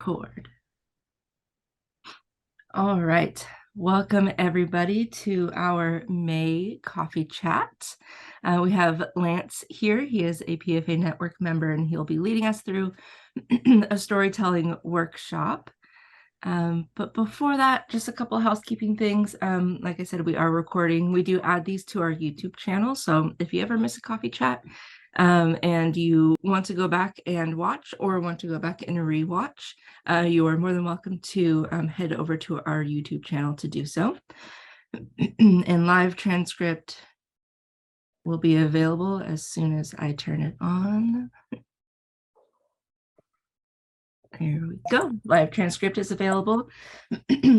record. All right. Welcome everybody to our May coffee chat. We have Lance here. He is a PFAnetwork member and he'll be leading us through a storytelling workshop. But before that, just a couple of housekeeping things. Like I said, we are recording. We do add these to our YouTube channel. So if you ever miss a coffee chat and you want to go back and watch or want to go back and rewatch, you are more than welcome to head over to our YouTube channel to do so. And live transcript will be available as soon as I turn it on. Here we go. Live transcript is available.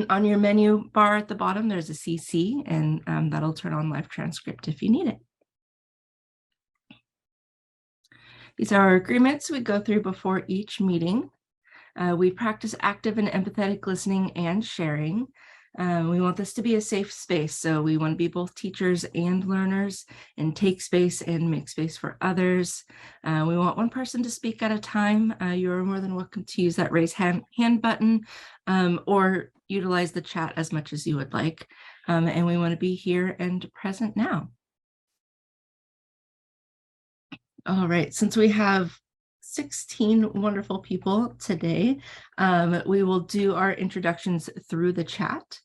On your menu bar at the bottom, there's a CC, and that'll turn on live transcript if you need it. These are our agreements we go through before each meeting. We practice active and empathetic listening and sharing. We want this to be a safe space, so we want to be both teachers and learners and take space and make space for others. We want one person to speak at a time. You're more than welcome to use that raise hand button or utilize the chat as much as you would like. And we want to be here and present now. All right, since we have 16 wonderful people today, we will do our introductions through the chat.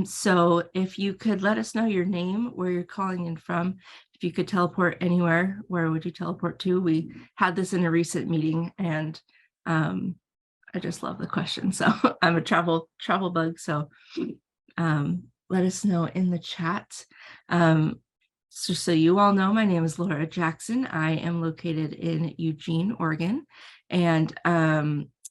So if you could let us know your name, where you're calling in from, if you could teleport anywhere, where would you teleport to? We had this in a recent meeting and I just love the question. So I'm a travel bug, so let us know in the chat. So you all know, my name is Laura Jackson. I am located in Eugene, Oregon. And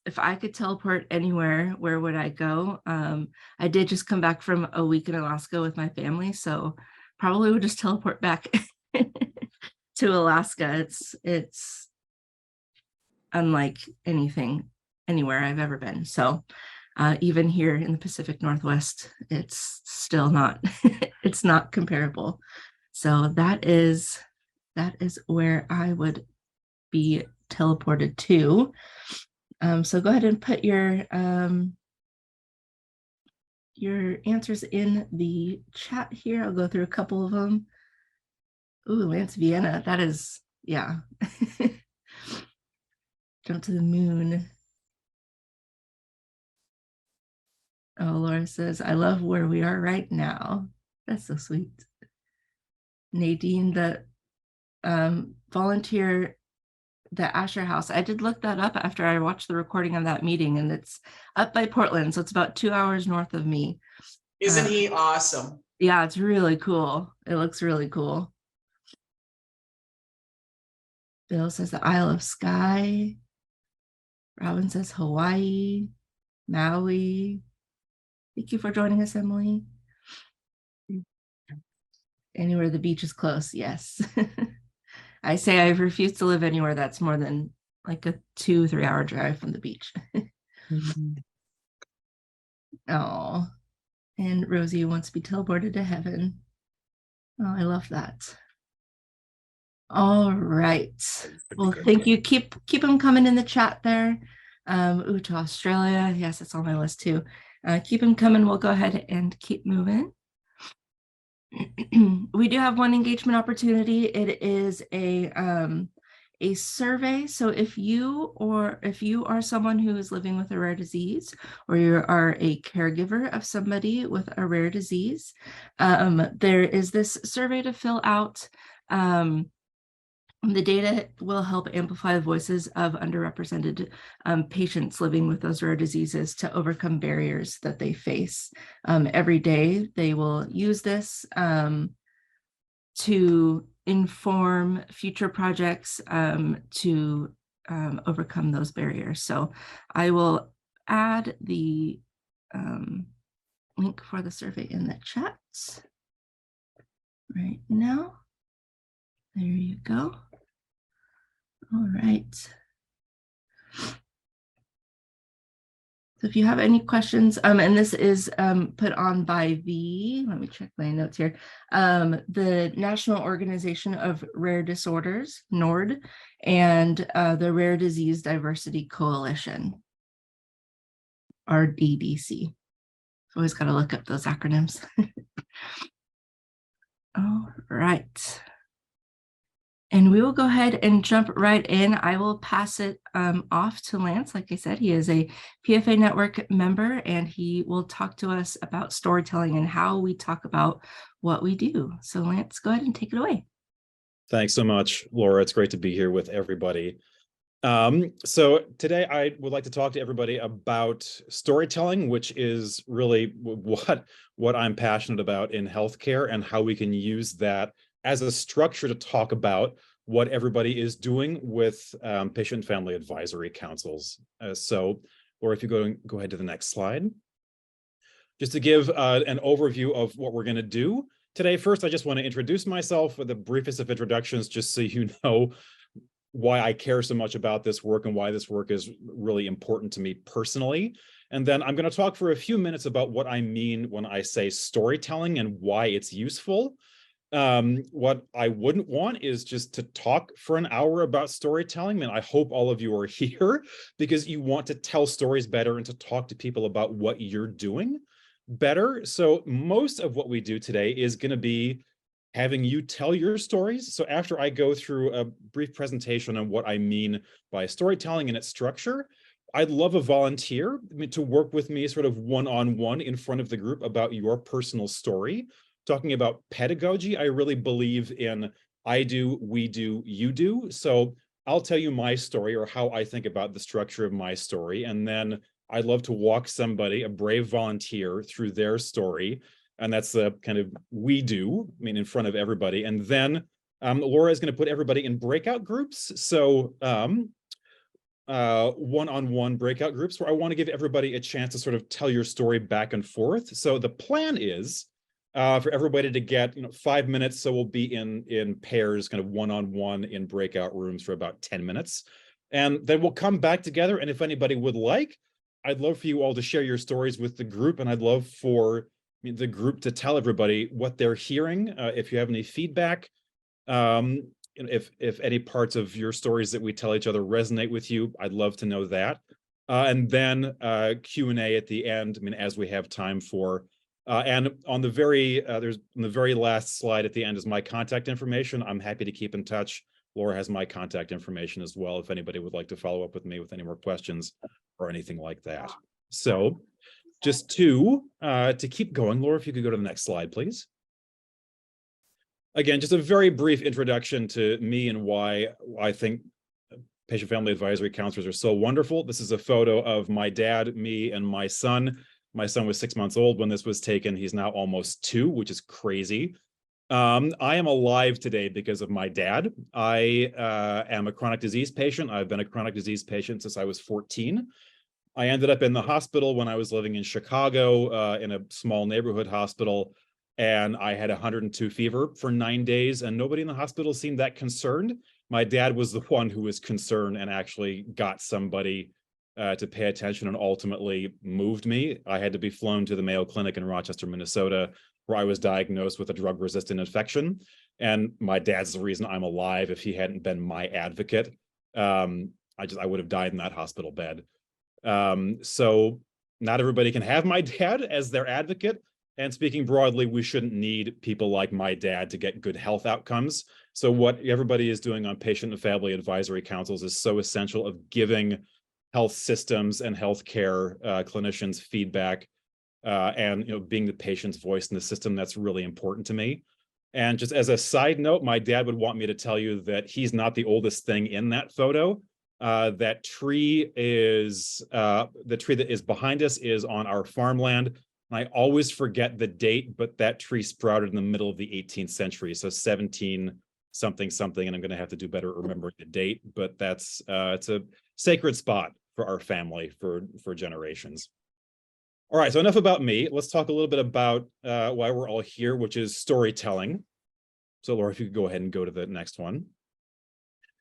if I could teleport anywhere, where would I go? I did just come back from a week in Alaska with my family, so probably would just teleport back to Alaska. It's unlike anywhere I've ever been. So even here in the Pacific Northwest, it's still not, it's not comparable. So that is where I would be teleported to. So go ahead and put your answers in the chat here. I'll go through a couple of them. Ooh, Lance Vienna, that is, yeah. Jump to the moon. Oh, Laura says, I love where we are right now. That's so sweet. Nadine, the volunteer, the Asher House. I did look that up after I watched the recording of that meeting, and it's up by Portland, so it's about 2 hours north of me. Isn't he awesome? Yeah, it's really cool. It looks really cool. Bill says the Isle of Skye. Robin says Hawaii, Maui. Thank you for joining us, Emily. Anywhere the beach is close, yes. I say I refuse to live anywhere that's more than like a 2-3 hour drive from the beach. Oh, and Rosie wants to be teleported to heaven. Oh, I love that. All right. Well, thank you. Keep them coming in the chat there. Ooh, to Australia. Yes, it's on my list too. Keep them coming. We'll go ahead and keep moving. We do have one engagement opportunity. It is a survey. So if you are someone who is living with a rare disease, or you are a caregiver of somebody with a rare disease, there is this survey to fill out. The data will help amplify the voices of underrepresented patients living with those rare diseases to overcome barriers that they face. Every day, they will use this to inform future projects to overcome those barriers. So I will add the link for the survey in the chat right now. There you go. All right. So if you have any questions, and this is put on by let me check my notes here, the National Organization of Rare Disorders, NORD, and the Rare Disease Diversity Coalition, RDDC. Always got to look up those acronyms. All right. And we will go ahead and jump right in. I will pass it off to Lance. Like I said, he is a PFAnetwork member, and he will talk to us about storytelling and how we talk about what we do. So Lance, go ahead and take it away. Thanks so much, Laura. It's great to be here with everybody. So today I would like to talk to everybody about storytelling, which is really what I'm passionate about in healthcare, and how we can use that as a structure to talk about what everybody is doing with patient and family advisory councils. Or if you go ahead to the next slide. Just to give an overview of what we're going to do today. First, I just want to introduce myself with the briefest of introductions, just so you know why I care so much about this work and why this work is really important to me personally. And then I'm going to talk for a few minutes about what I mean when I say storytelling and why it's useful. What I wouldn't want is just to talk for an hour about storytelling. And I hope all of you are here because you want to tell stories better and to talk to people about what you're doing better. So most of what we do today is going to be having you tell your stories. So after I go through a brief presentation on what I mean by storytelling and its structure, I'd love a volunteer to work with me sort of one-on-one in front of the group about your personal story. Talking about pedagogy, I really believe in I do, we do, you do. So I'll tell you my story or how I think about the structure of my story. And then I'd love to walk somebody, a brave volunteer, through their story. And that's the kind of we do, in front of everybody. And then Laura is going to put everybody in breakout groups. So one-on-one breakout groups where I want to give everybody a chance to sort of tell your story back and forth. So the plan is for everybody to get 5 minutes. So we'll be in pairs, kind of one-on-one in breakout rooms for about 10 minutes. And then we'll come back together. And if anybody would like, I'd love for you all to share your stories with the group. And I'd love for the group to tell everybody what they're hearing. If you have any feedback, if any parts of your stories that we tell each other resonate with you, I'd love to know that. And then Q&A at the end, as we have time for. And on the very last slide at the end is my contact information. I'm happy to keep in touch. Laura has my contact information as well, if anybody would like to follow up with me with any more questions or anything like that. So just to keep going, Laura, if you could go to the next slide, please. Again, just a very brief introduction to me and why I think patient family advisory counselors are so wonderful. This is a photo of my dad, me, and my son. My son was 6 months old when this was taken. He's now almost 2, which is crazy. I am alive today because of my dad. I am a chronic disease patient. I've been a chronic disease patient since I was 14. I ended up in the hospital when I was living in Chicago in a small neighborhood hospital, and I had 102 fever for 9 days, and nobody in the hospital seemed that concerned. My dad was the one who was concerned and actually got somebody to pay attention and ultimately moved me. I had to be flown to the Mayo Clinic in Rochester, Minnesota, where I was diagnosed with a drug-resistant infection. And my dad's the reason I'm alive. If he hadn't been my advocate, I would have died in that hospital bed. So not everybody can have my dad as their advocate. And speaking broadly, we shouldn't need people like my dad to get good health outcomes. So what everybody is doing on patient and family advisory councils is so essential of giving health systems and healthcare clinicians feedback and being the patient's voice in the system. That's really important to me. And just as a side note, my dad would want me to tell you that he's not the oldest thing in that photo. That tree is the tree that is behind us is on our farmland. And I always forget the date, but that tree sprouted in the middle of the 18th century. So 17 something, and I'm going to have to do better remembering the date, but that's it's a sacred spot for our family for generations. All right, so enough about me. Let's talk a little bit about why we're all here, which is storytelling. So Laura, if you could go ahead and go to the next one.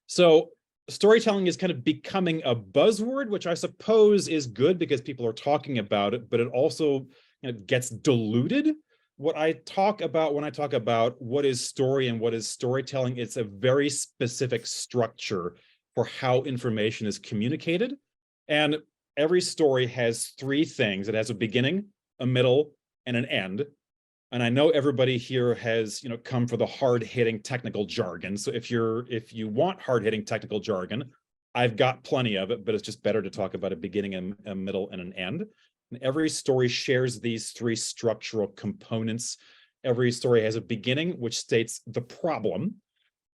So storytelling is kind of becoming a buzzword, which I suppose is good because people are talking about it, but it also gets diluted. What I talk about when I talk about what is story and what is storytelling, it's a very specific structure for how information is communicated. And every story has three things. It has a beginning, a middle, and an end. And I know everybody here has, come for the hard-hitting technical jargon. So if you want hard-hitting technical jargon, I've got plenty of it, but it's just better to talk about a beginning, a middle, and an end. And every story shares these three structural components. Every story has a beginning, which states the problem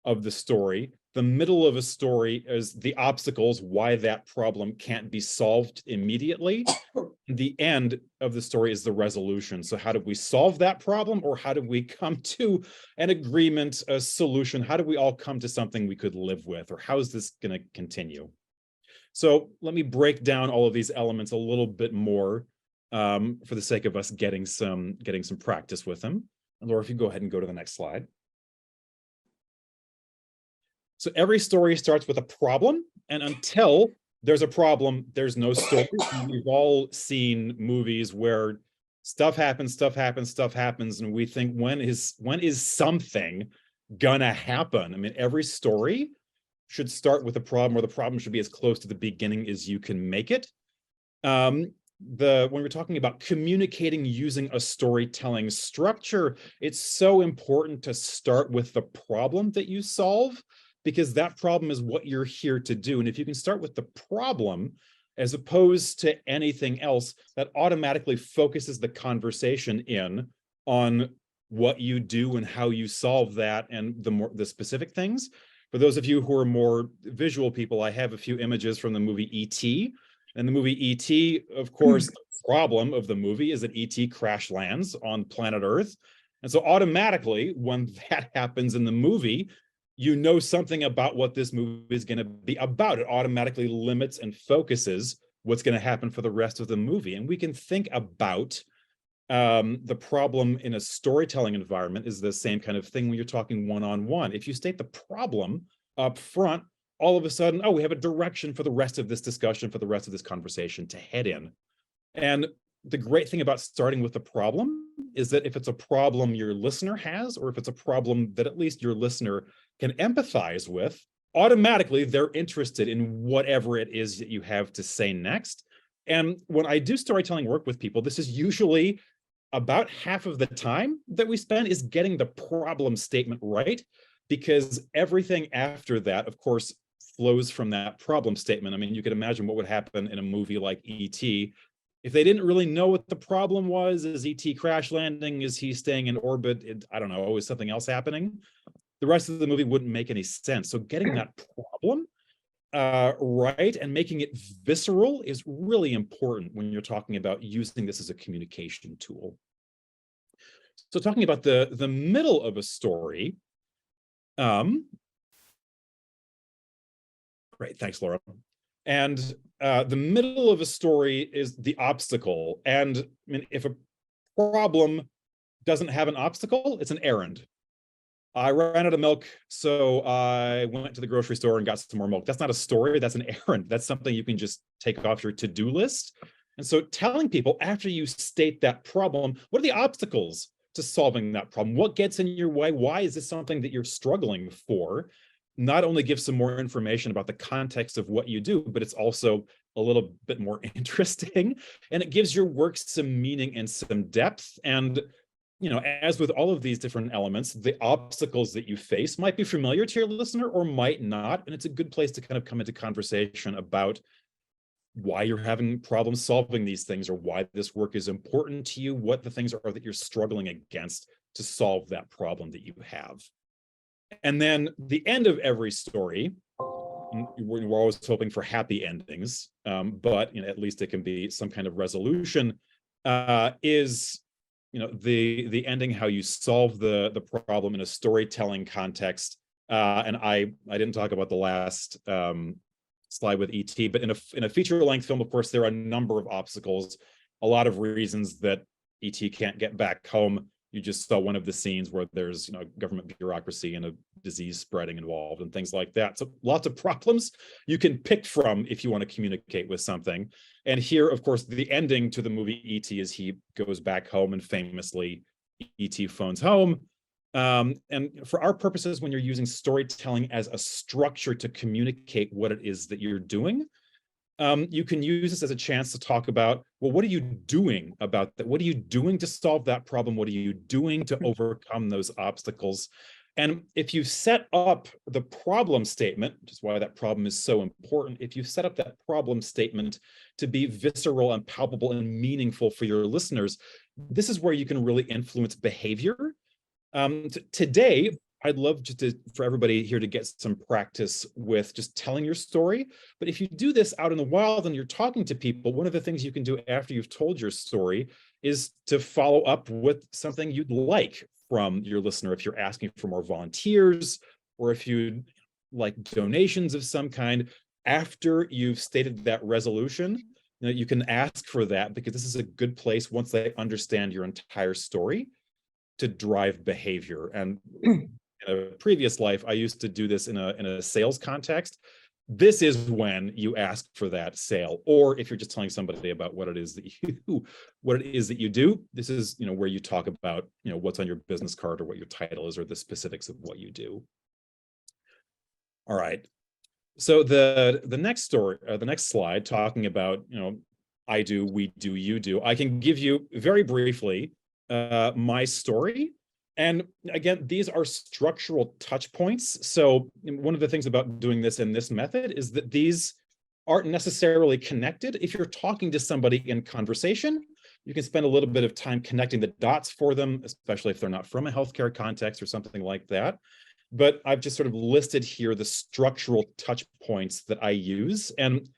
of the story. The middle of a story is the obstacles, why that problem can't be solved immediately. The end of the story is the resolution. So how do we solve that problem, or how do we come to an agreement, a solution? How do we all come to something we could live with, or how is this going to continue? So let me break down all of these elements a little bit more for the sake of us getting some practice with them. And Laura, if you go ahead and go to the next slide. So every story starts with a problem, and until there's a problem, there's no story. We've all seen movies where stuff happens, and we think, when is something gonna happen? I mean, every story should start with a problem, or the problem should be as close to the beginning as you can make it. When we're talking about communicating using a storytelling structure, it's so important to start with the problem that you solve, because that problem is what you're here to do. And if you can start with the problem as opposed to anything else, that automatically focuses the conversation in on what you do and how you solve that, and the specific things. For those of you who are more visual people, I have a few images from the movie E.T. And the movie E.T., of course, the problem of the movie is that E.T. crash lands on planet Earth. And so automatically, when that happens in the movie, you know something about what this movie is going to be about. It automatically limits and focuses what's going to happen for the rest of the movie. And we can think about the problem in a storytelling environment is the same kind of thing when you're talking one-on-one. If you state the problem up front, all of a sudden, oh, we have a direction for the rest of this discussion, for the rest of this conversation to head in. And the great thing about starting with the problem is that if it's a problem your listener has, or if it's a problem that at least your listener can empathize with, automatically they're interested in whatever it is that you have to say next. And when I do storytelling work with people, this is usually about half of the time that we spend is getting the problem statement right, because everything after that, of course, flows from that problem statement. I mean, you could imagine what would happen in a movie like E.T. if they didn't really know what the problem was. Is E.T. crash landing? Is he staying in orbit? I don't know. Is something else happening? The rest of the movie wouldn't make any sense. So getting that problem right and making it visceral is really important when you're talking about using this as a communication tool. So talking about the middle of a story, great, thanks, Laura. And the middle of a story is the obstacle. And I mean, if a problem doesn't have an obstacle, it's an errand. I ran out of milk, so I went to the grocery store and got some more milk. That's not a story, that's an errand. That's something you can just take off your to-do list. And so telling people after you state that problem, what are the obstacles to solving that problem? What gets in your way? Why is this something that you're struggling for? Not only gives some more information about the context of what you do, but it's also a little bit more interesting, and it gives your work some meaning and some depth. And as with all of these different elements, the obstacles that you face might be familiar to your listener or might not. And it's a good place to kind of come into conversation about why you're having problems solving these things, or why this work is important to you, what the things are that you're struggling against to solve that problem that you have. And then the end of every story, we're always hoping for happy endings, but at least it can be some kind of resolution, is the ending, how you solve the problem in a storytelling context. And I didn't talk about the last slide with ET, but in a feature-length film, of course, there are a number of obstacles, a lot of reasons that ET can't get back home. You just saw one of the scenes where there's, government bureaucracy and a disease spreading involved and things like that. So lots of problems you can pick from if you want to communicate with something. And here, of course, the ending to the movie E.T. is he goes back home and famously E.T. phones home. And for our purposes, when you're using storytelling as a structure to communicate what it is that you're doing, you can use this as a chance to talk about, well, what are you doing about that? What are you doing to solve that problem? What are you doing to overcome those obstacles? And if you set up the problem statement, which is why that problem is so important, if you set up that problem statement to be visceral and palpable and meaningful for your listeners, this is where you can really influence behavior. Today, I'd love for everybody here to get some practice with just telling your story. But if you do this out in the wild and you're talking to people, one of the things you can do after you've told your story is to follow up with something you'd like from your listener. If you're asking for more volunteers, or if you'd like donations of some kind, after you've stated that resolution, you can ask for that, because this is a good place, once they understand your entire story, to drive behavior. And in a previous life, I used to do this in a sales context. This is when you ask for that sale, or if you're just telling somebody about what it is that you do. This is where you talk about what's on your business card, or what your title is, or the specifics of what you do. All right. So the next story, the next slide, talking about I do, we do, you do. I can give you very briefly my story. And again, these are structural touch points. So one of the things about doing this in this method is that these aren't necessarily connected. If you're talking to somebody in conversation, you can spend a little bit of time connecting the dots for them, especially if they're not from a healthcare context or something like that. But I've just sort of listed here the structural touch points that I use. And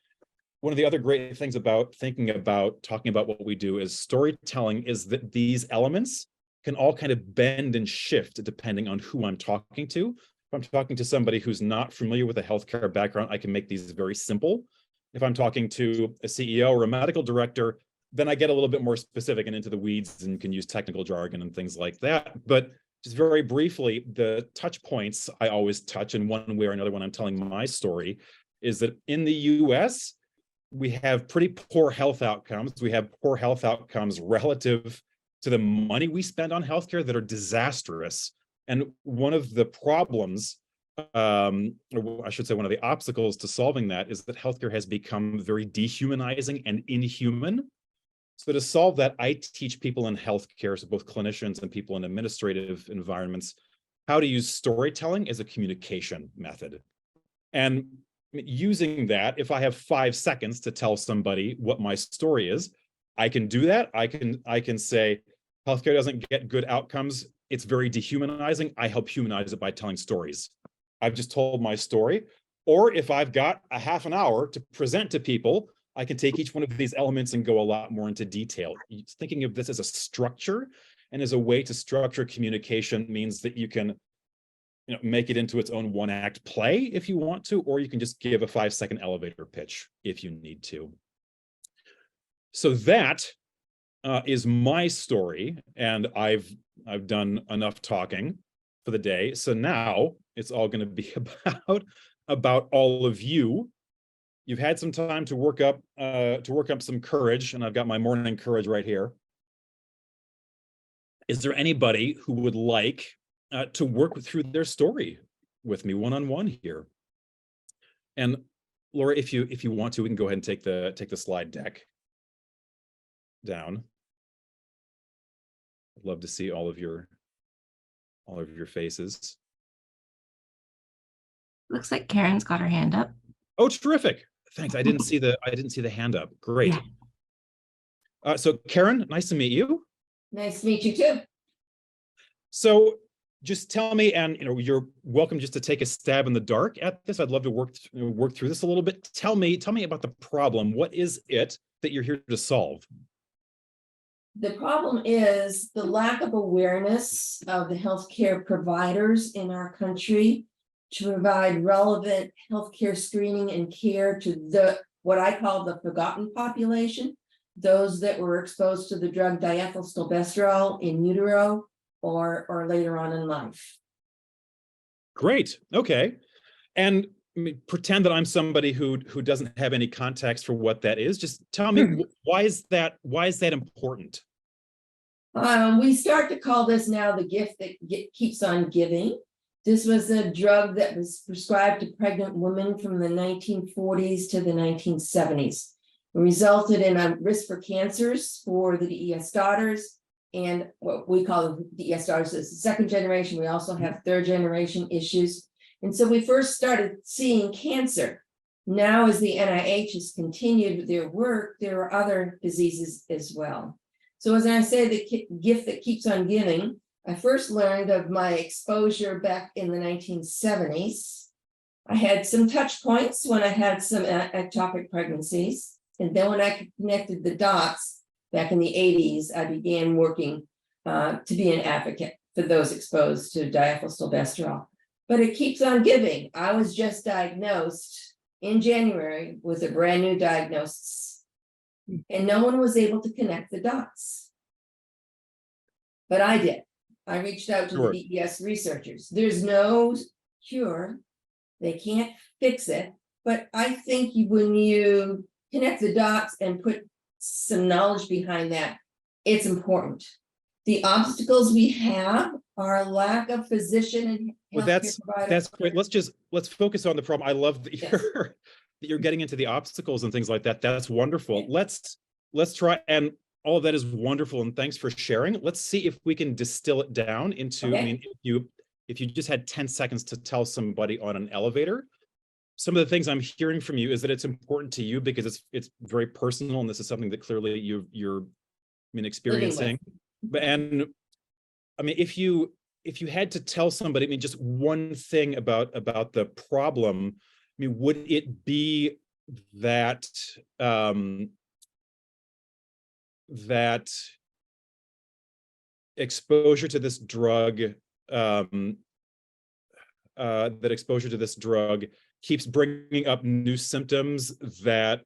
one of the other great things about talking about what we do is storytelling is that these elements can all kind of bend and shift depending on who I'm talking to. If I'm talking to somebody who's not familiar with a healthcare background, I can make these very simple. If I'm talking to a CEO or a medical director, then I get a little bit more specific and into the weeds and can use technical jargon and things like that. But just very briefly, the touch points I always touch in one way or another when I'm telling my story is that in the US, we have pretty poor health outcomes. We have poor health outcomes relative to the money we spend on healthcare that are disastrous. And one of the problems, or I should say one of the obstacles to solving that, is that healthcare has become very dehumanizing and inhuman. So to solve that, I teach people in healthcare, so both clinicians and people in administrative environments, how to use storytelling as a communication method. And using that, if I have 5 seconds to tell somebody what my story is, I can do that. I can say, healthcare doesn't get good outcomes. It's very dehumanizing. I help humanize it by telling stories. I've just told my story. Or if I've got a half an hour to present to people, I can take each one of these elements and go a lot more into detail. Thinking of this as a structure and as a way to structure communication means that you can make it into its own one-act play if you want to, or you can just give a 5-second elevator pitch if you need to. So that is my story, and I've done enough talking for the day. So now it's all going to be about all of you. You've had some time to work up some courage, and I've got my morning courage right here. Is there anybody who would like to work through their story with me one-on-one here? And Laura, if you want to, we can go ahead and take the slide deck down. I'd love to see all of your faces. Looks like Karen's got her hand up. Oh, terrific. Thanks. I didn't see the hand up. Great. Yeah. So Karen, nice to meet you. Nice to meet you too. So just tell me, and you're welcome just to take a stab in the dark at this. I'd love to work through this a little bit. Tell me about the problem. What is it that you're here to solve? The problem is the lack of awareness of the healthcare providers in our country to provide relevant healthcare screening and care to what I call the forgotten population, those that were exposed to the drug diethylstilbestrol in utero or later on in life. Great. Okay. And I mean, pretend that I'm somebody who doesn't have any context for what that is. Just tell me why is that important? We start to call this now the gift that keeps on giving. This was a drug that was prescribed to pregnant women from the 1940s to the 1970s. It resulted in a risk for cancers for the DES daughters, and what we call the DES daughters is the second generation. We also have third generation issues. And so we first started seeing cancer. Now, as the NIH has continued with their work, there are other diseases as well. So as I say, the gift that keeps on giving, I first learned of my exposure back in the 1970s. I had some touch points when I had some ectopic pregnancies. And then when I connected the dots back in the 80s, I began working to be an advocate for those exposed to diethylstilbestrol. But it keeps on giving. I was just diagnosed in January with a brand new diagnosis, and no one was able to connect the dots. But I did. I reached out to the DES researchers. There's no cure. They can't fix it. But I think when you connect the dots and put some knowledge behind that, it's important. The obstacles we have are a lack of physician and that's great. Let's focus on the problem. I love that you're getting into the obstacles and things like that. That's wonderful. Let's try, and all of that is wonderful, and thanks for sharing. Let's see if we can distill it down into, I mean, if you just had 10 seconds to tell somebody on an elevator, some of the things I'm hearing from you is that it's important to you because it's very personal, and this is something that clearly you're experiencing. But and I mean, if you had to tell somebody, I mean, just one thing about the problem, I mean, would it be that that exposure to this drug, keeps bringing up new symptoms that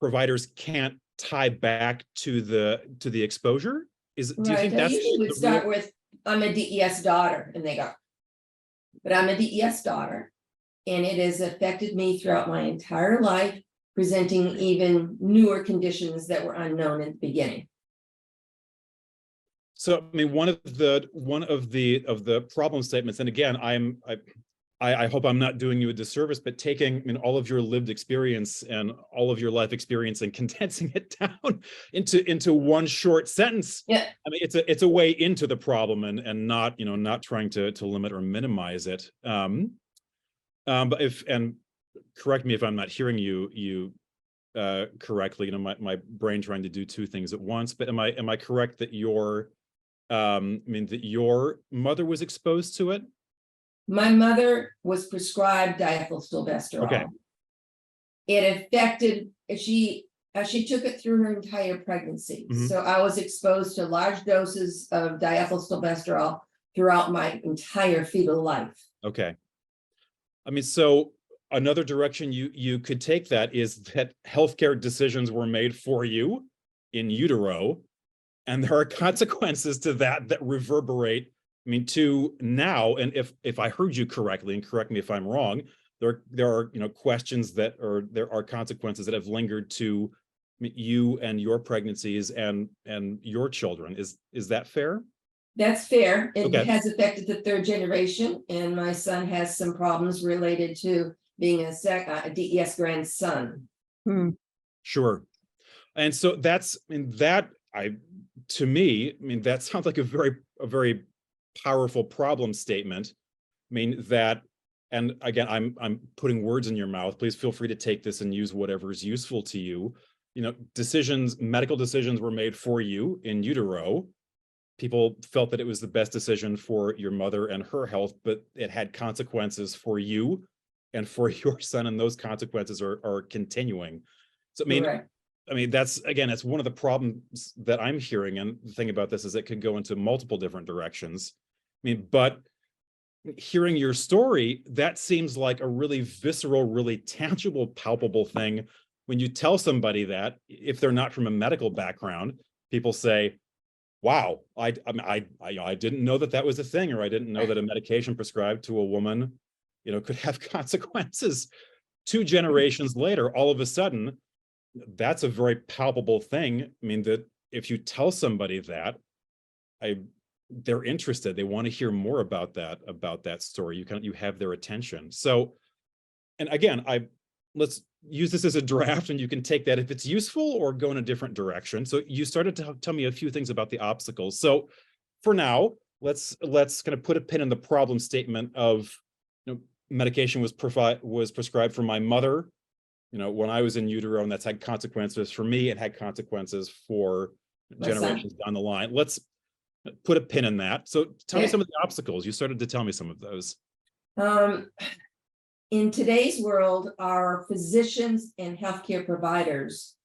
providers can't tie back to the exposure? Do you think that's? I usually would start with, I'm a DES daughter, and they go, but I'm a DES daughter, and it has affected me throughout my entire life, presenting even newer conditions that were unknown at the beginning. So, I mean, one of the problem statements, and again, I hope I'm not doing you a disservice, but taking, I mean, all of your lived experience and all of your life experience and condensing it down into one short sentence. Yeah. I mean, it's a way into the problem, and not, not trying to limit or minimize it. But and correct me if I'm not hearing you correctly. My brain trying to do two things at once. But am I correct that that your mother was exposed to it? My mother was prescribed diethylstilbestrol. Okay. It affected, she took it through her entire pregnancy. So I was exposed to large doses of diethylstilbestrol throughout my entire fetal life. Okay. I mean, so another direction you could take that is that healthcare decisions were made for you in utero, and there are consequences to that reverberate, I mean, to now. And if I heard you correctly, and correct me if I'm wrong, there are questions that, or there are consequences that have lingered to you and your pregnancies and your children. Is that fair? That's fair. It Okay. has affected the third generation, and my son has some problems related to being a DES grandson. Sure. And so that's, I mean, to me, I mean, that sounds like a very powerful problem statement. I mean, that, and again, I'm putting words in your mouth. Please feel free to take this and use whatever is useful to you. Medical decisions were made for you in utero. People felt that it was the best decision for your mother and her health, but it had consequences for you and for your son, and those consequences are continuing. So, I mean, that's one of the problems that I'm hearing. And the thing about this is it could go into multiple different directions. I mean, but hearing your story, that seems like a really visceral, really tangible, palpable thing. When you tell somebody that, if they're not from a medical background, people say, wow, I didn't know that that was a thing, or I didn't know that a medication prescribed to a woman, could have consequences 2 generations later. All of a sudden, that's a very palpable thing. I mean, that if you tell somebody that, they're interested. They want to hear more about that story. You have their attention. So, and again, let's use this as a draft, and you can take that if it's useful or go in a different direction. So you started to tell me a few things about the obstacles. So for now, let's kind of put a pin in the problem statement of, medication was prescribed for my mother, when I was in utero, and that's had consequences for me. It had consequences for generations down the line. Let's put a pin in that. So tell me some of the obstacles. You started to tell me some of those. In today's world, our physicians and healthcare providers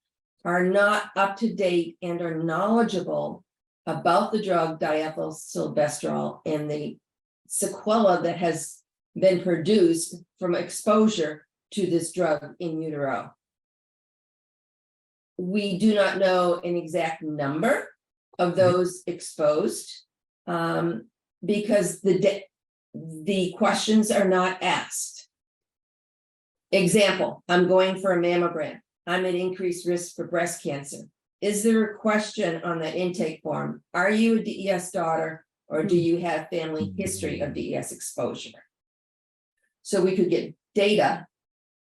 are not up to date and are knowledgeable about the drug diethylstilbestrol and the sequela that has been produced from exposure to this drug in utero. We do not know an exact number of those exposed because the questions are not asked. Example, I'm going for a mammogram. I'm at increased risk for breast cancer. Is there a question on that intake form? Are you a DES daughter, or do you have family history of DES exposure? So we could get data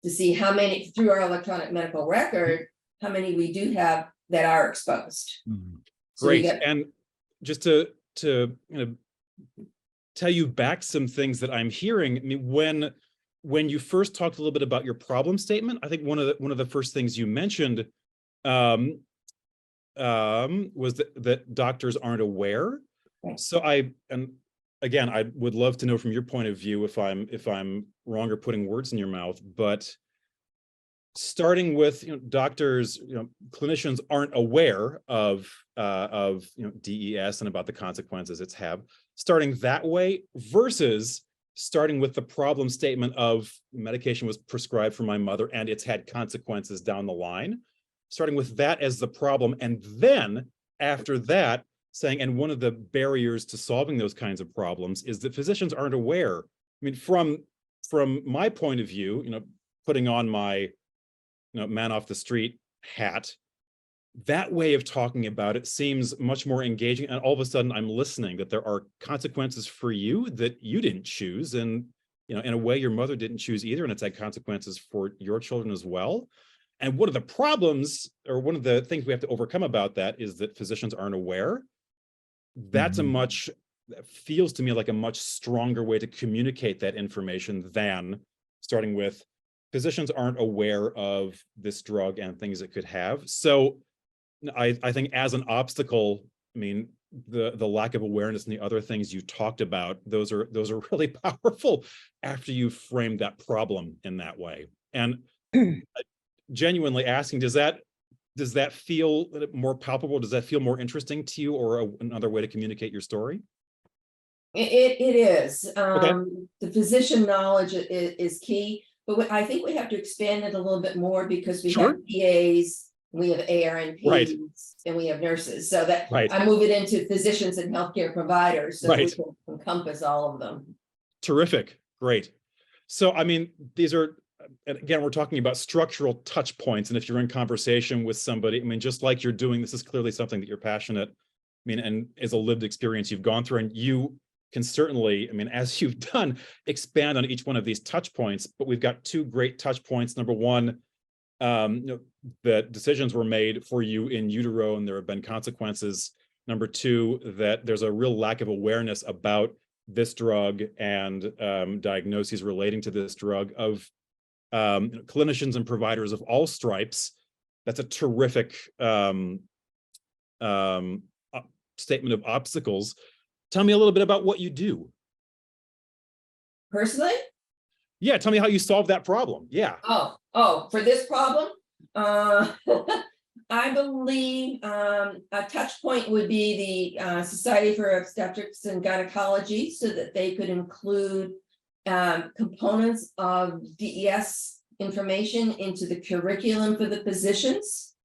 to see how many, through our electronic medical record, how many we do have that are exposed. So Great. And just to tell you back some things that I'm hearing. I mean, when you first talked a little bit about your problem statement, I think one of the first things you mentioned was that doctors aren't aware. Right. So I would love to know from your point of view if I'm wrong or putting words in your mouth, but starting with doctors, clinicians aren't aware of DES and about the consequences it's have. Starting that way versus starting with the problem statement of medication was prescribed for my mother and it's had consequences down the line. Starting with that as the problem, and then after that saying, and one of the barriers to solving those kinds of problems is that physicians aren't aware. I mean, from my point of view, putting on my man off the street hat, that way of talking about it seems much more engaging. And all of a sudden I'm listening that there are consequences for you that you didn't choose. And, in a way your mother didn't choose either. And it's had consequences for your children as well. And one of the problems, or one of the things we have to overcome about that, is that physicians aren't aware. That's feels to me like a much stronger way to communicate that information than starting with physicians aren't aware of this drug and things it could have. So I think as an obstacle, I mean, the lack of awareness and the other things you talked about, those are really powerful after you framed that problem in that way. And genuinely asking, does that feel more palpable? Does that feel more interesting to you, or another way to communicate your story? It is. Okay. The physician knowledge is key, but I think we have to expand it a little bit more because we have PAs, we have ARNPs, right, and we have nurses. So that right, I move it into physicians and healthcare providers, so right, we can encompass all of them. Terrific. Great. So, I mean, these are, and again, we're talking about structural touch points. And if you're in conversation with somebody, I mean, just like you're doing, this is clearly something that you're passionate, I mean, and is a lived experience you've gone through, and you can certainly, I mean, as you've done, expand on each one of these touch points. But we've got 2 great touch points. Number one, that decisions were made for you in utero and there have been consequences. Number 2, that there's a real lack of awareness about this drug and diagnoses relating to this drug of clinicians and providers of all stripes. That's a terrific statement of obstacles. Tell me a little bit about what you do. Personally? Yeah, tell me how you solve that problem. Yeah. Oh, for this problem? I believe a touch point would be the Society for Obstetrics and Gynecology, so that they could include components of DES information into the curriculum for the physicians.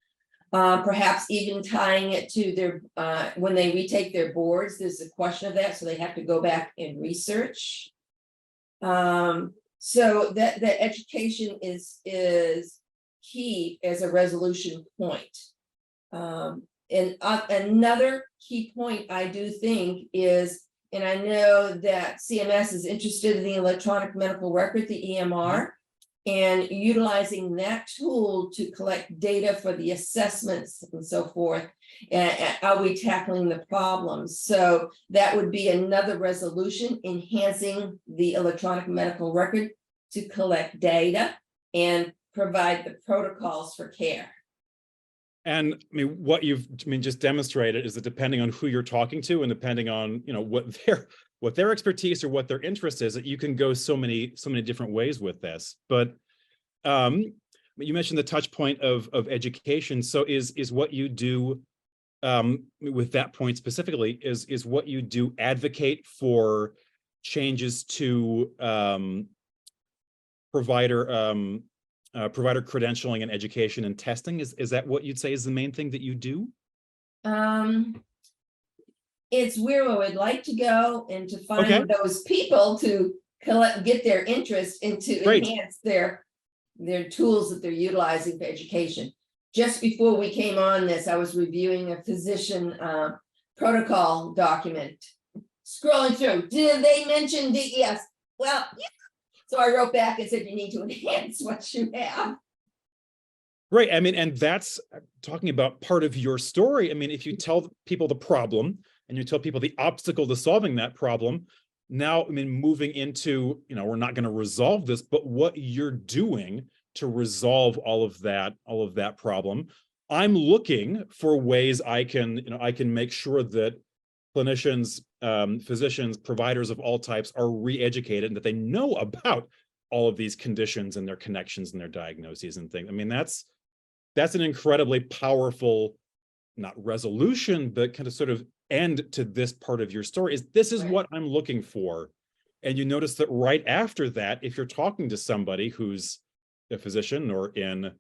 Perhaps even tying it to their, when they retake their boards, there's a question of that, so they have to go back and research. So that education is key as a resolution point. And another key point I do think is, and I know that CMS is interested in the electronic medical record, the EMR, and utilizing that tool to collect data for the assessments and so forth. And are we tackling the problems? So that would be another resolution, enhancing the electronic medical record to collect data and provide the protocols for care. And I mean, what you've just demonstrated is that depending on who you're talking to and depending on, what their expertise or what their interest is, that you can go so many different ways with this. But you mentioned the touch point of education. So is what you do with that point specifically, is what you do advocate for changes to provider credentialing and education and testing? Is that what you'd say is the main thing that you do? It's where I would like to go, and to find those people to get their interest and to enhance their tools that they're utilizing for education. Just before we came on this, I was reviewing a physician protocol document, scrolling through. Did they mention DES? Well, yeah. So I wrote back and said, you need to enhance what you have. Right. I mean, and that's talking about part of your story. I mean, if you tell people the problem and you tell people the obstacle to solving that problem, now, I mean, moving into, we're not going to resolve this, but what you're doing to resolve all of that problem. I'm looking for ways I can make sure that clinicians, physicians, providers of all types are re-educated and that they know about all of these conditions and their connections and their diagnoses and things. I mean, that's an incredibly powerful, not resolution, but kind of sort of end to this part of your story. This is what I'm looking for. And you notice that right after that, if you're talking to somebody who's a physician or in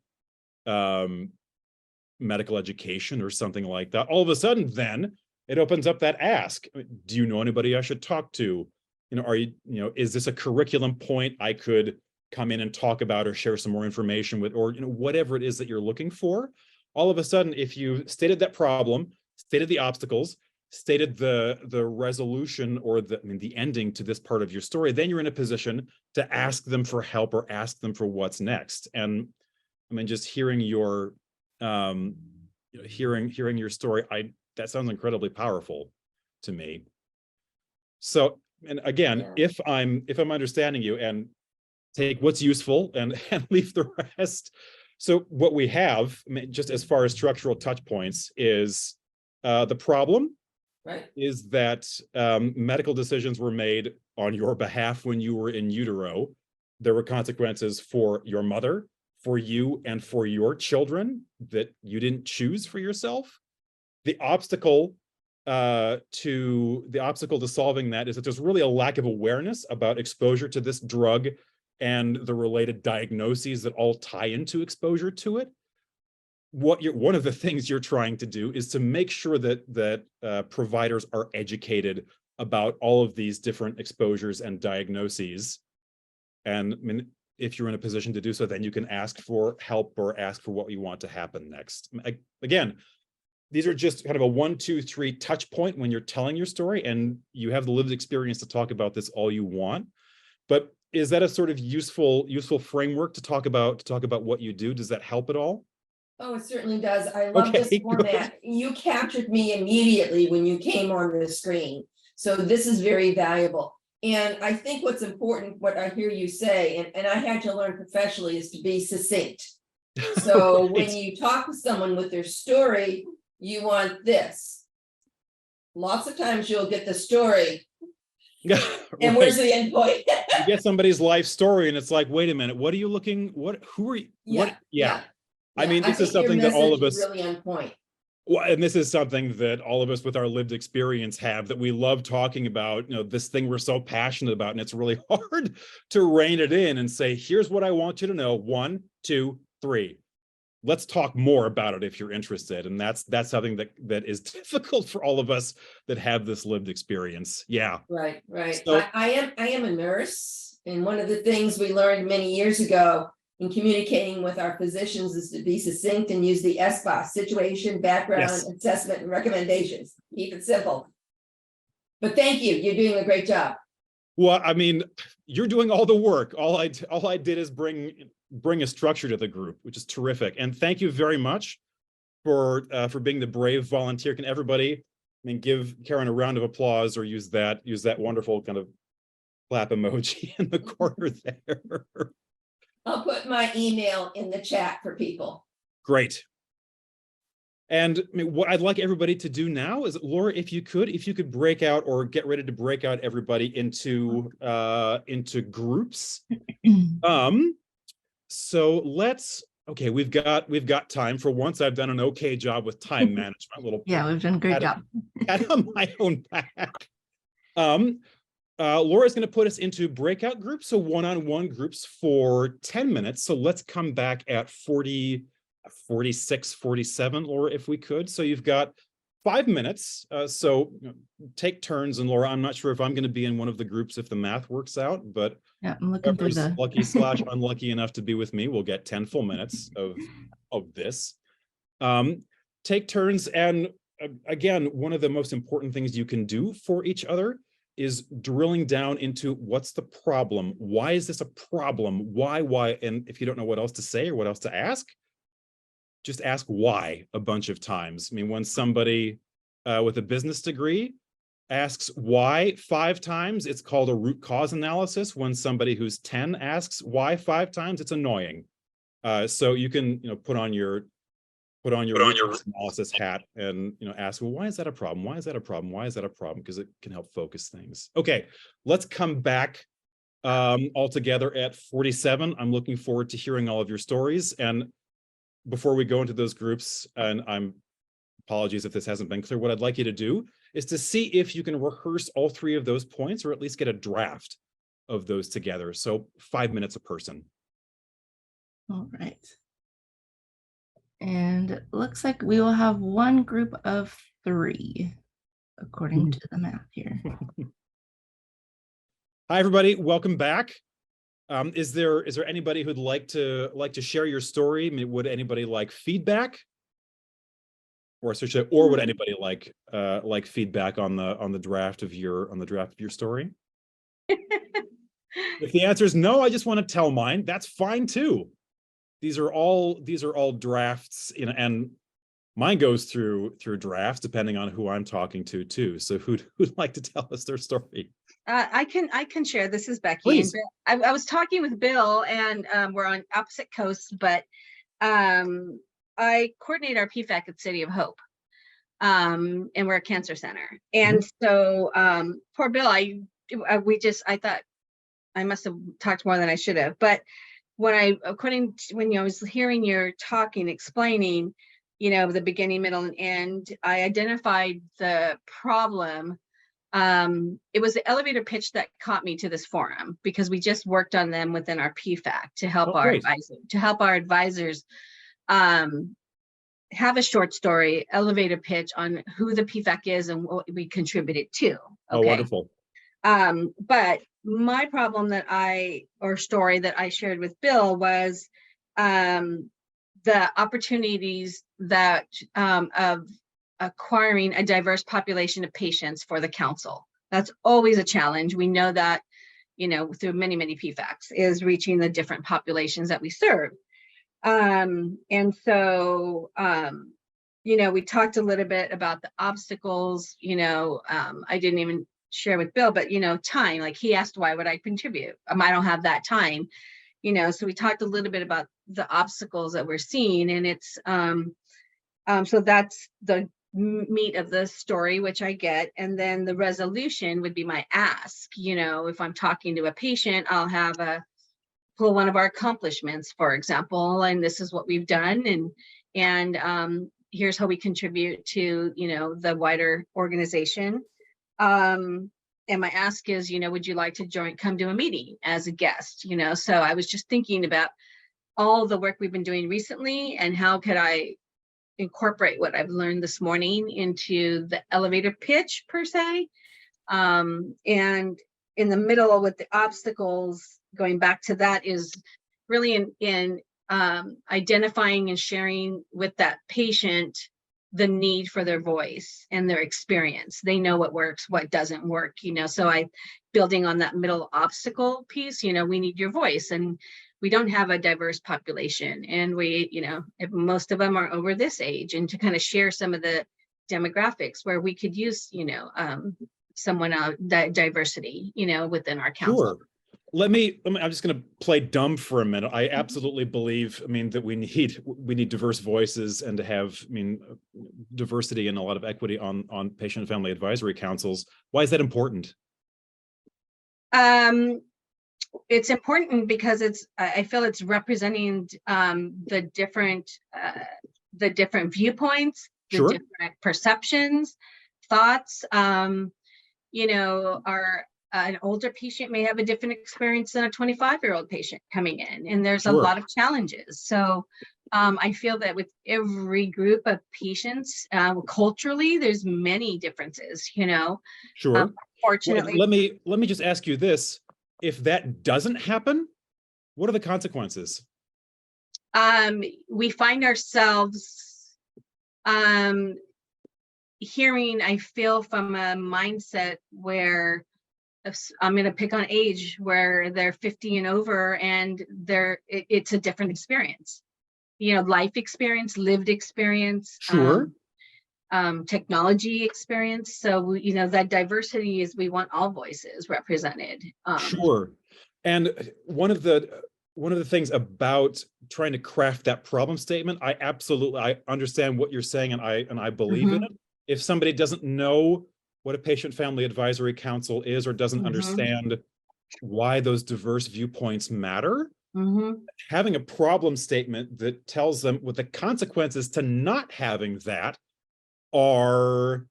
medical education or something like that, all of a sudden then it opens up that ask. Do you know anybody I should talk to? Is this a curriculum point I could come in and talk about or share some more information with, or whatever it is that you're looking for? All of a sudden, if you stated that problem, stated the obstacles, stated the resolution or the ending to this part of your story, then you're in a position to ask them for help or ask them for what's next. And I mean, just hearing your hearing your story, that sounds incredibly powerful to me. So, and again, if I'm understanding you, and take what's useful and leave the rest. So what we have, I mean, just as far as structural touch points, is the problem is that medical decisions were made on your behalf when you were in utero. There were consequences for your mother, for you, and for your children that you didn't choose for yourself. The obstacle to solving that is that there's really a lack of awareness about exposure to this drug and the related diagnoses that all tie into exposure to it. One of the things you're trying to do is to make sure that providers are educated about all of these different exposures and diagnoses. And I mean, if you're in a position to do so, then you can ask for help or ask for what you want to happen next. Again, these are just kind of a 1, 2, 3 touch point when you're telling your story, and you have the lived experience to talk about this all you want. But is that a sort of useful framework to talk about what you do? Does that help at all? Oh, it certainly does. I love this format. You captured me immediately when you came on the screen. So this is very valuable. And I think what's important, what I hear you say, and I had to learn professionally, is to be succinct. So when you talk with someone with their story, you want this. Lots of times you'll get the story. And where's the end point? You get somebody's life story and it's like, wait a minute, what are you looking, who are you? I mean, this is something that all of us really on point. Well, and this is something that all of us with our lived experience have, that we love talking about, this thing we're so passionate about, and it's really hard to rein it in and say, here's what I want you to know, 1, 2, 3. let's talk more about it if you're interested. And that's something that is difficult for all of us that have this lived experience. Yeah. Right, right. So- I am a nurse, and one of the things we learned many years ago in communicating with our physicians is to be succinct and use the SBOS: situation, background, Yes. assessment, and recommendations. Keep it simple. But thank you. You're doing a great job. Well, I mean, you're doing all the work. All I did is bring a structure to the group, which is terrific. And thank you very much for being the brave volunteer. Can everybody, I mean, give Karen a round of applause, or use that wonderful kind of clap emoji in the corner there. I'll put my email in the chat for people. Great. And I mean, what I'd like everybody to do now is, Laura, if you could break out, or get ready to break out everybody into groups. So okay, we've got time. For once, I've done an okay job with time management. Yeah, we've done a great job. Pat on my own back. Laura's going to put us into breakout groups, so one-on-one groups for 10 minutes. So let's come back at 46, 47, Laura, if we could. So you've got 5 minutes. So take turns. And Laura, I'm not sure if I'm going to be in one of the groups if the math works out, but Yeah, I'm looking through whoever's the lucky/unlucky enough to be with me will get 10 full minutes of this. Take turns. And again, one of the most important things you can do for each other is drilling down into what's the problem. Why is this a problem? Why? And if you don't know what else to say or what else to ask, just ask why a bunch of times. I mean, when somebody with a business degree asks why 5 times, it's called a root cause analysis. When somebody who's 10 asks why 5 times, it's annoying. So you can, put on your analysis hat and ask, well, why is that a problem? Why is that a problem? Why is that a problem? Because it can help focus things. Okay, let's come back all together at 47. I'm looking forward to hearing all of your stories. And before we go into those groups, and apologies if this hasn't been clear, what I'd like you to do is to see if you can rehearse all 3 of those points, or at least get a draft of those together. So 5 minutes a person. All right. And it looks like we will have one group of 3, according to the math here. Hi, everybody. Welcome back. Is there anybody who'd like to share your story? I mean, would anybody like feedback? Or would anybody like feedback on the draft of your story? If the answer is no, I just want to tell mine. That's fine too. These are all drafts, and mine goes through drafts depending on who I'm talking to too. So who'd like to tell us their story? I can share. This is Becky. Please. And I was talking with Bill, and we're on opposite coasts, but I coordinate our PFAC at City of Hope, and we're a cancer center. And so poor Bill, I thought I must have talked more than I should have, but when I was hearing your talking, explaining, the beginning, middle, and end, I identified the problem. It was the elevator pitch that caught me to this forum, because we just worked on them within our PFAC to help our advisors have a short story elevator pitch on who the PFAC is and what we contributed to. Okay? Oh, wonderful. But my problem story that I shared with Bill was the opportunities that of acquiring a diverse population of patients for the council. That's always a challenge. We know that, through many, many PFACs, is reaching the different populations that we serve. And so, we talked a little bit about the obstacles. I didn't even share with Bill, but time, like he asked, why would I contribute? I don't have that time, so we talked a little bit about the obstacles that we're seeing, and it's so that's the meat of the story, which I get. And then the resolution would be my ask. If I'm talking to a patient, I'll have pull one of our accomplishments, for example, and this is what we've done, and here's how we contribute to the wider organization. And my ask is, would you like to come to a meeting as a guest? So I was just thinking about all the work we've been doing recently and how could I incorporate what I've learned this morning into the elevator pitch per se. And in the middle with the obstacles, going back to that, is really in identifying and sharing with that patient the need for their voice and their experience. They know what works, what doesn't work, so building on that middle obstacle piece, we need your voice, and we don't have a diverse population, and we, if most of them are over this age, and to kind of share some of the demographics where we could use, someone diversity, within our council. Sure. Let me, I'm just going to play dumb for a minute. I absolutely believe, that we need diverse voices and to have, diversity and a lot of equity on patient and family advisory councils. Why is that important? It's important because I feel it's representing the different viewpoints, the Sure. different perceptions, thoughts. An older patient may have a different experience than a 25-year-old patient coming in, and there's a Sure. lot of challenges. So I feel that with every group of patients, culturally, there's many differences, Sure. Fortunately. Well, let me just ask you this. If that doesn't happen, what are the consequences? We find ourselves hearing, I feel, from a mindset where, I'm going to pick on age, where they're 50 and over, and it's a different experience, life experience, lived experience, Sure. technology experience. So, that diversity is, we want all voices represented. Sure. And one of the things about trying to craft that problem statement, I understand what you're saying, and I believe in it. If somebody doesn't know what a patient family advisory council is, or doesn't understand why those diverse viewpoints matter, having a problem statement that tells them what the consequences to not having that are,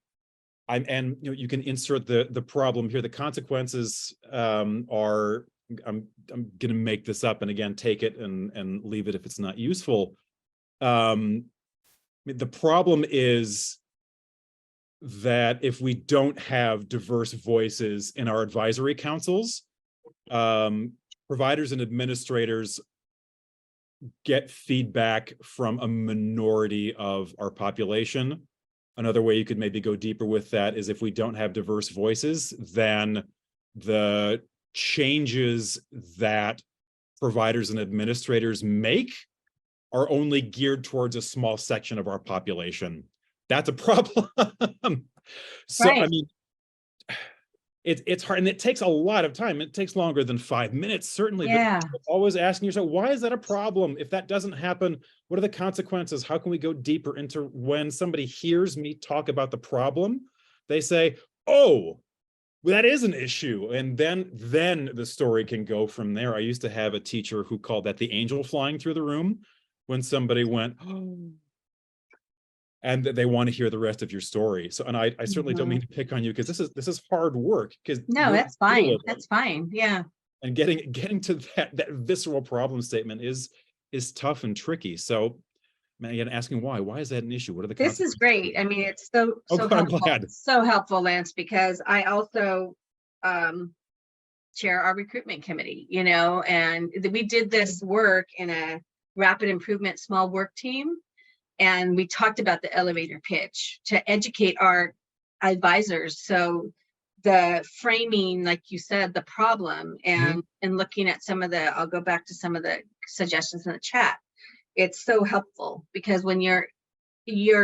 you can insert the problem here. The consequences are, I'm gonna make this up, and again, take it and leave it if it's not useful. The problem is that if we don't have diverse voices in our advisory councils, providers and administrators get feedback from a minority of our population. Another way you could maybe go deeper with that is, if we don't have diverse voices, then the changes that providers and administrators make are only geared towards a small section of our population. That's a problem. So, Right. it's hard, and it takes a lot of time. It takes longer than 5 minutes, certainly. Yeah. But always asking yourself, why is that a problem? If that doesn't happen, what are the consequences? How can we go deeper into, when somebody hears me talk about the problem, they say, oh, well, that is an issue. And then the story can go from there. I used to have a teacher who called that the angel flying through the room, when somebody went, oh, and they want to hear the rest of your story. So, and I certainly don't mean to pick on you, because this is hard work. Because No, that's fine. That's fine. Yeah. And getting to that visceral problem statement is tough and tricky. So, again, asking why is that an issue? What are the This is great. I mean, it's so I'm helpful. glad. So helpful, Lance, because I also chair our recruitment committee, and we did this work in a rapid improvement small work team. And we talked about the elevator pitch to educate our advisors. So the framing, like you said, the problem, and looking at some of I'll go back to some of the suggestions in the chat. It's so helpful, because when you're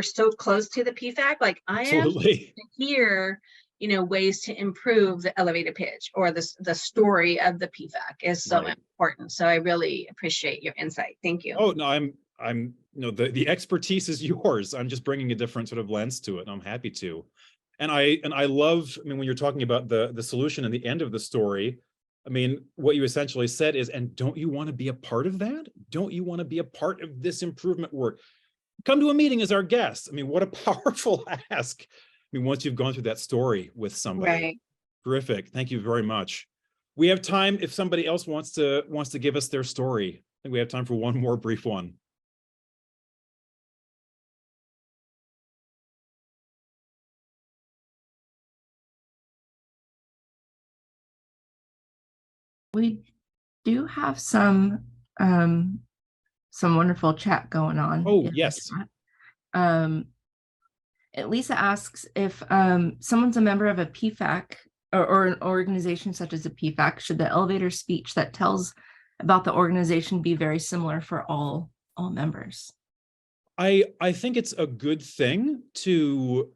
so close to the PFAC, like I am, to hear, ways to improve the elevator pitch or the story of the PFAC is so important. So I really appreciate your insight. Thank you. Oh, no, I'm the expertise is yours. I'm just bringing a different sort of lens to it, and I'm happy to. And I love, when you're talking about the solution and the end of the story, what you essentially said is, and don't you want to be a part of that? Don't you want to be a part of this improvement work? Come to a meeting as our guest. What a powerful ask. Once you've gone through that story with somebody. Right. Terrific. Thank you very much. We have time if somebody else wants to give us their story. think we have time for one more brief one. We do have some wonderful chat going on. Oh, in the yes. chat. Lisa asks if someone's a member of a PFAC or an organization such as a PFAC, should the elevator speech that tells about the organization be very similar for all members? I think it's a good thing to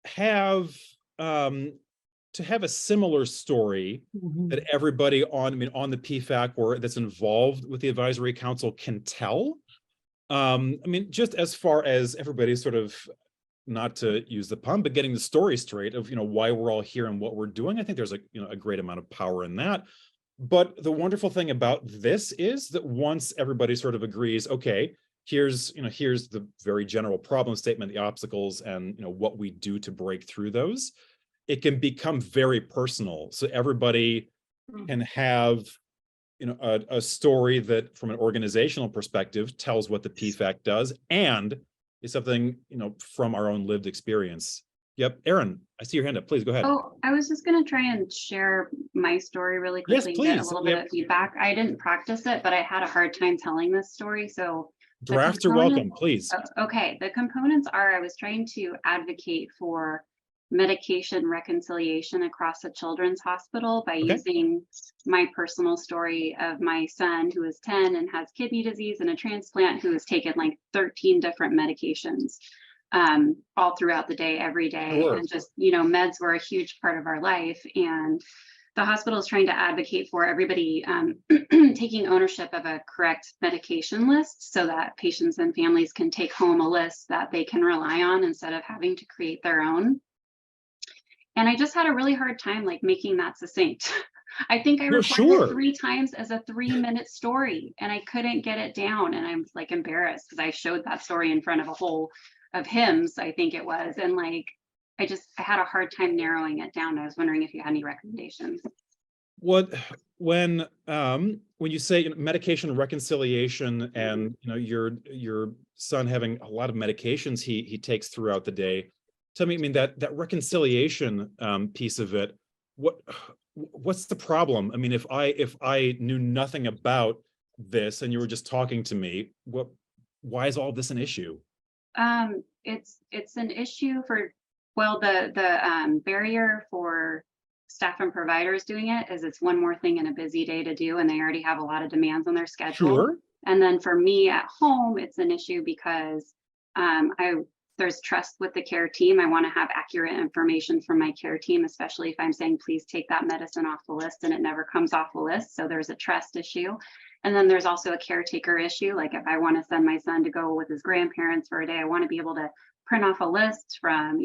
have a similar story that everybody on the PFAC or that's involved with the advisory council can tell. Just as far as everybody sort of, not to use the pun, but getting the story straight of why we're all here and what we're doing. I think there's a great amount of power in that. But the wonderful thing about this is that once everybody sort of agrees, okay, here's the very general problem statement, the obstacles, and what we do to break through those, it can become very personal. So everybody can have a story that from an organizational perspective tells what the PFAC does and is something from our own lived experience. Yep, Erin, I see your hand up. Please go ahead. Oh, I was just going to try and share my story really Yes, quickly and get a please. little bit of feedback. I didn't practice it, but I had a hard time telling this story. So Drafts are welcome, please. Okay, the components are, I was trying to advocate for medication reconciliation across a children's hospital by using my personal story of my son who is 10 and has kidney disease and a transplant, who has taken like 13 different medications all throughout the day, every day. Sure. And just, meds were a huge part of our life. And the hospital is trying to advocate for everybody taking ownership of a correct medication list so that patients and families can take home a list that they can rely on instead of having to create their own. And I just had a really hard time making that succinct. I think I recorded it 3 times as a 3-minute story and I couldn't get it down. And I'm embarrassed because I showed that story in front of a whole of hymns, I think it was. And I had a hard time narrowing it down. I was wondering if you had any recommendations. When you say medication reconciliation and your son having a lot of medications he takes throughout the day, tell me, that reconciliation piece of it, what's the problem? If I knew nothing about this and you were just talking to me, why is all this an issue? It's an issue for, the barrier for staff and providers doing it is it's one more thing in a busy day to do, and they already have a lot of demands on their schedule. Sure. And then for me at home, it's an issue because there's trust with the care team. I want to have accurate information from my care team, especially if I'm saying, please take that medicine off the list and it never comes off the list. So there's a trust issue. And then there's also a caretaker issue. If I want to send my son to go with his grandparents for a day, I want to be able to print off a list from,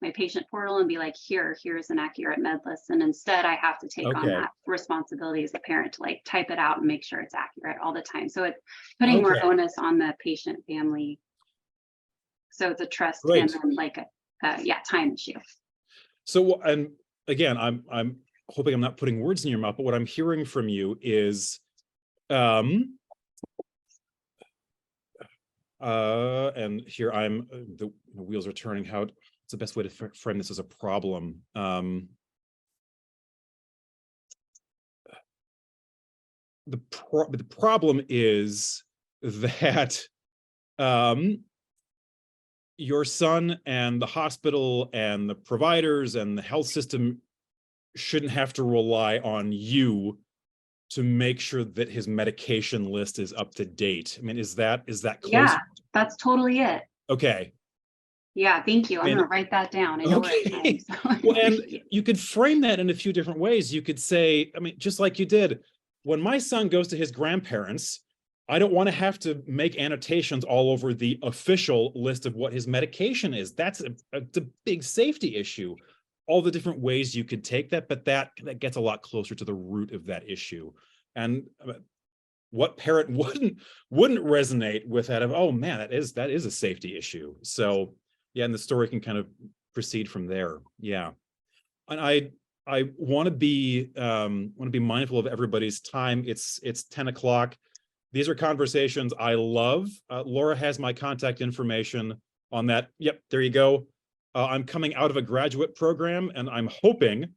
my patient portal and be like, here's an accurate med list. And instead I have to take on that responsibility as a parent to type it out and make sure it's accurate all the time. So it's putting more onus on the patient family. So it's a trust and then time issue. So, and again, I'm hoping I'm not putting words in your mouth, but what I'm hearing from you is, and here the wheels are turning. What's the best way to frame this as a problem? The problem is that your son and the hospital and the providers and the health system shouldn't have to rely on you to make sure that his medication list is up to date. Is that close? Yeah, that's totally it. Okay. Yeah, thank you. I'm gonna write that down. I know where it is. Well, and you could frame that in a few different ways. You could say, just like you did, when my son goes to his grandparents, I don't want to have to make annotations all over the official list of what his medication is. That's a big safety issue. All the different ways you could take that, but that gets a lot closer to the root of that issue. And what parent wouldn't resonate with that of, oh man, that is a safety issue. So yeah, and the story can kind of proceed from there. Yeah. And I want to be mindful of everybody's time. It's 10 o'clock. These are conversations I love. Laura has my contact information on that. Yep, there you go. I'm coming out of a graduate program, and I'm hoping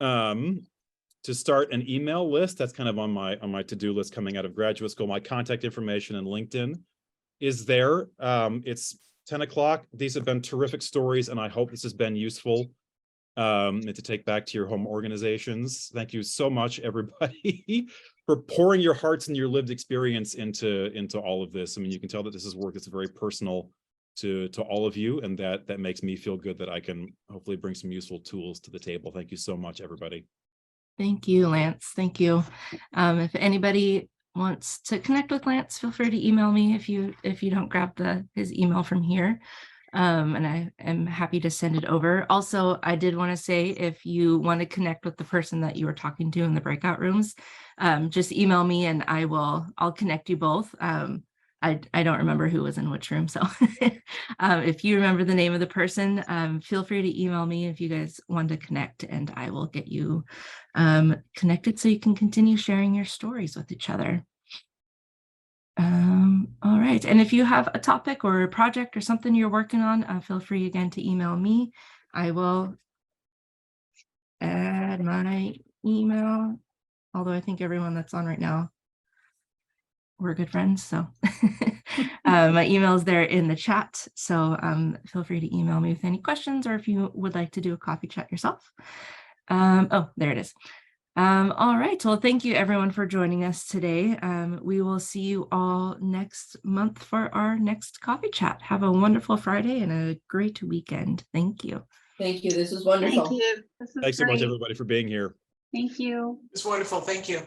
to start an email list. That's kind of on my to-do list coming out of graduate school. My contact information and LinkedIn is there. It's 10 o'clock. These have been terrific stories, and I hope this has been useful and to take back to your home organizations. Thank you so much, everybody, for pouring your hearts and your lived experience into all of this. I mean, you can tell that this is work that's very personal to all of you, and that makes me feel good that I can hopefully bring some useful tools to the table. Thank you so much, everybody. Thank you, Lance. Thank you. If anybody wants to connect with Lance, feel free to email me if you don't grab his email from here. And I am happy to send it over. Also, I did want to say, if you want to connect with the person that you were talking to in the breakout rooms, just email me and I'll connect you both. I don't remember who was in which room. So if you remember the name of the person, feel free to email me if you guys want to connect, and I will get you connected so you can continue sharing your stories with each other. All right. And if you have a topic or a project or something you're working on, feel free again to email me. I will add my email, although I think everyone that's on right now, we're good friends. So my email is there in the chat. So feel free to email me with any questions, or if you would like to do a coffee chat yourself. Oh, there it is. All right. Well, thank you everyone for joining us today. We will see you all next month for our next coffee chat. Have a wonderful Friday and a great weekend. Thank you. Thank you. This was wonderful. Thank you. This is Thanks so much, great. everybody, for being here. Thank you. It's wonderful. Thank you.